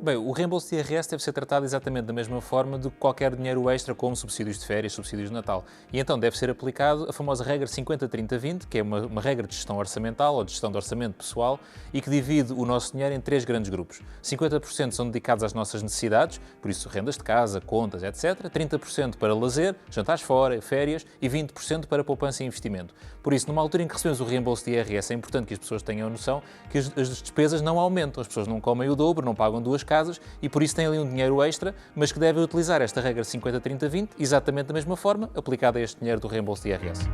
Bem, o reembolso de IRS deve ser tratado exatamente da mesma forma do que qualquer dinheiro extra, como subsídios de férias, subsídios de Natal. E então deve ser aplicado a famosa regra 50-30-20, que é uma regra de gestão orçamental ou de gestão de orçamento pessoal e que divide o nosso dinheiro em três grandes grupos. 50% são dedicados às nossas necessidades, por isso rendas de casa, contas, etc. 30% para lazer, jantares fora, férias e 20% para poupança e investimento. Por isso, numa altura em que recebemos o reembolso de IRS, é importante que as pessoas tenham a noção que as despesas não aumentam, as pessoas não comem o dobro, não pagam duas casas e por isso têm ali um dinheiro extra, mas que devem utilizar esta regra 50-30-20 exatamente da mesma forma, aplicada a este dinheiro do reembolso de IRS.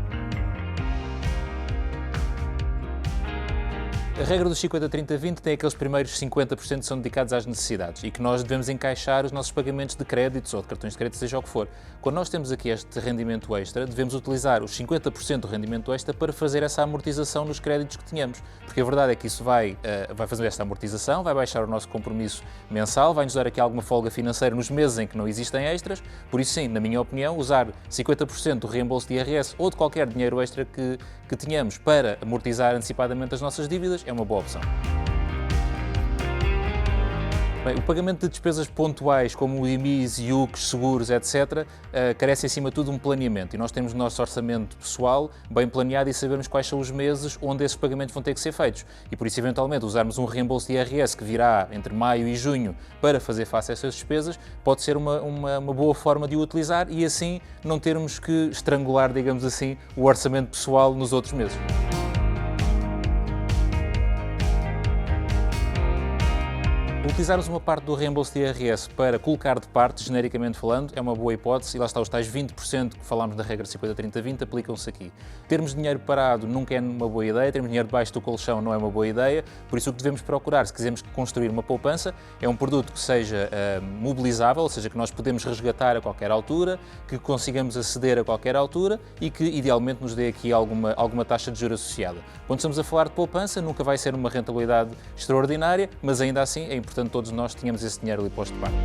A regra dos 50-30-20 tem aqueles primeiros 50% que são dedicados às necessidades e que nós devemos encaixar os nossos pagamentos de créditos ou de cartões de crédito, seja o que for. Quando nós temos aqui este rendimento extra, devemos utilizar os 50% do rendimento extra para fazer essa amortização nos créditos que tínhamos, porque a verdade é que isso vai fazer esta amortização, vai baixar o nosso compromisso mensal, vai nos dar aqui alguma folga financeira nos meses em que não existem extras, por isso sim, na minha opinião, usar 50% do reembolso de IRS ou de qualquer dinheiro extra que tenhamos para amortizar antecipadamente as nossas dívidas é uma boa opção. Bem, o pagamento de despesas pontuais como o IMIs, IUCs, seguros, etc., carece acima de tudo de um planeamento e nós temos o nosso orçamento pessoal bem planeado e sabemos quais são os meses onde esses pagamentos vão ter que ser feitos e por isso eventualmente usarmos um reembolso de IRS que virá entre maio e junho para fazer face a essas despesas pode ser uma boa forma de o utilizar e assim não termos que estrangular, digamos assim, o orçamento pessoal nos outros meses. Utilizarmos uma parte do reembolso de IRS para colocar de parte, genericamente falando, é uma boa hipótese e lá está os tais 20% que falámos na regra 50-30-20 aplicam-se aqui. Termos dinheiro parado nunca é uma boa ideia, termos dinheiro debaixo do colchão não é uma boa ideia, por isso o que devemos procurar, se quisermos construir uma poupança, é um produto que seja mobilizável, ou seja, que nós podemos resgatar a qualquer altura, que consigamos aceder a qualquer altura e que idealmente nos dê aqui alguma taxa de juros associada. Quando estamos a falar de poupança, nunca vai ser uma rentabilidade extraordinária, mas ainda assim é importante todos nós tenhamos esse dinheiro ali posto de parte.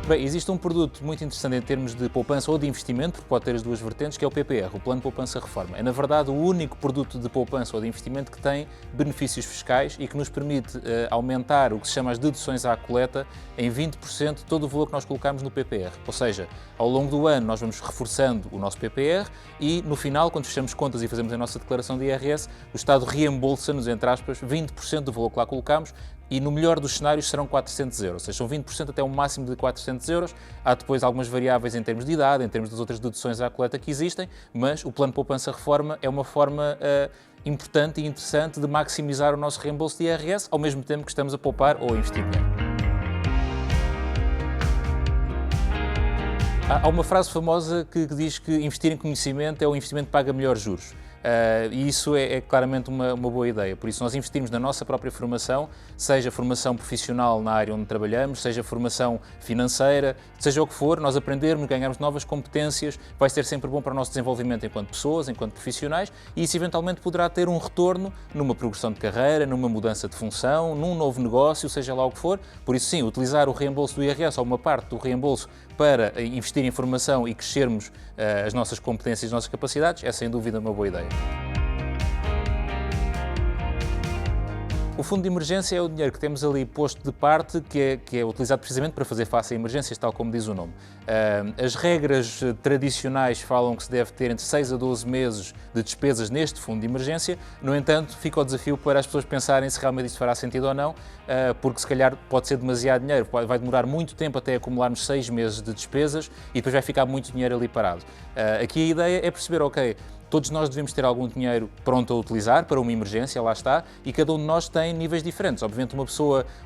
Bem, existe um produto muito interessante em termos de poupança ou de investimento, porque pode ter as duas vertentes, que é o PPR, o Plano de Poupança Reforma. É, na verdade, o único produto de poupança ou de investimento que tem benefícios fiscais e que nos permite aumentar o que se chama as deduções à coleta em 20% todo o valor que nós colocamos no PPR. Ou seja, ao longo do ano nós vamos reforçando o nosso PPR e, no final, quando fechamos contas e fazemos a nossa declaração de IRS, o Estado reembolsa-nos, entre aspas, 20% do valor que lá colocamos e no melhor dos cenários serão 400 euros, ou seja, são 20% até um máximo de 400 euros. Há depois algumas variáveis em termos de idade, em termos das outras deduções à coleta que existem, mas o Plano de Poupança Reforma é uma forma importante e interessante de maximizar o nosso reembolso de IRS, ao mesmo tempo que estamos a poupar ou a investir dinheiro. Há uma frase famosa que diz que investir em conhecimento é o investimento que paga melhores juros. E isso é claramente uma boa ideia. Por isso, nós investimos na nossa própria formação, seja formação profissional na área onde trabalhamos, seja formação financeira, seja o que for, nós aprendermos, ganharmos novas competências, vai ser sempre bom para o nosso desenvolvimento enquanto pessoas, enquanto profissionais, e isso eventualmente poderá ter um retorno numa progressão de carreira, numa mudança de função, num novo negócio, seja lá o que for. Por isso, sim, utilizar o reembolso do IRS ou uma parte do reembolso para investir em formação e crescermos as nossas competências e as nossas capacidades é sem dúvida uma boa ideia. O fundo de emergência é o dinheiro que temos ali posto de parte, que é utilizado precisamente para fazer face a emergências, tal como diz o nome. As regras tradicionais falam que se deve ter entre 6 a 12 meses de despesas neste fundo de emergência, no entanto, fica o desafio para as pessoas pensarem se realmente isto fará sentido ou não, porque se calhar pode ser demasiado dinheiro, vai demorar muito tempo até acumularmos 6 meses de despesas e depois vai ficar muito dinheiro ali parado. Aqui a ideia é perceber, ok, todos nós devemos ter algum dinheiro pronto a utilizar para uma emergência, lá está, e cada um de nós tem níveis diferentes. Obviamente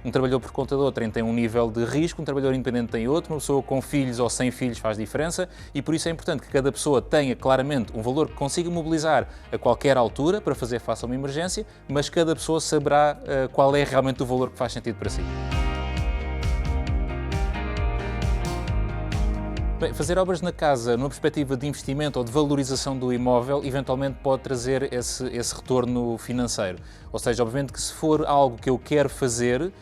um trabalhador por conta de outrem tem um nível de risco, um trabalhador independente tem outro, uma pessoa com filhos ou sem filhos faz diferença e por isso é importante que cada pessoa tenha claramente um valor que consiga mobilizar a qualquer altura para fazer face a uma emergência, mas cada pessoa saberá qual é realmente o valor que faz sentido para si. Bem, fazer obras na casa numa perspectiva de investimento ou de valorização do imóvel eventualmente pode trazer esse retorno financeiro. Ou seja, obviamente que se for algo que eu quero fazer,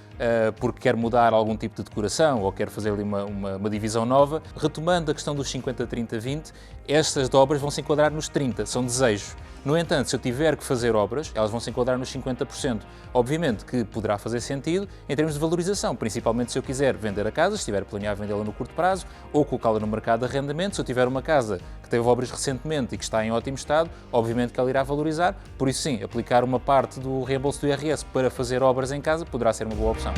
porque quer mudar algum tipo de decoração ou quer fazer ali uma divisão nova. Retomando a questão dos 50, 30, 20, estas dobras vão se enquadrar nos 30, são desejos. No entanto, se eu tiver que fazer obras, elas vão se enquadrar nos 50%. Obviamente que poderá fazer sentido em termos de valorização, principalmente se eu quiser vender a casa, se estiver planeado vendê-la no curto prazo, ou colocá-la no mercado de arrendamento. Se eu tiver uma casa que teve obras recentemente e que está em ótimo estado, obviamente que ela irá valorizar. Por isso sim, aplicar uma parte do reembolso do IRS para fazer obras em casa poderá ser uma boa opção.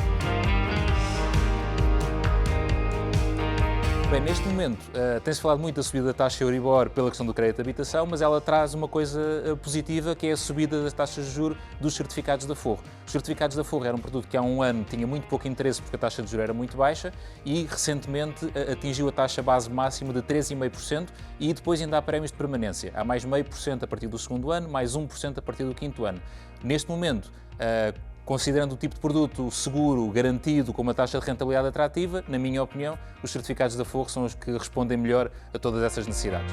Bem, neste momento tem-se falado muito da subida da taxa Euribor pela questão do crédito de habitação, mas ela traz uma coisa positiva, que é a subida das taxas de juros dos certificados de aforro. Os certificados de aforro era um produto que há um ano tinha muito pouco interesse porque a taxa de juros era muito baixa e recentemente atingiu a taxa base máxima de 3,5% e depois ainda há prémios de permanência. Há mais 0,5% a partir do segundo ano, mais 1% a partir do quinto ano. Neste momento, considerando o tipo de produto seguro, garantido, com uma taxa de rentabilidade atrativa, na minha opinião, os certificados de aforro são os que respondem melhor a todas essas necessidades.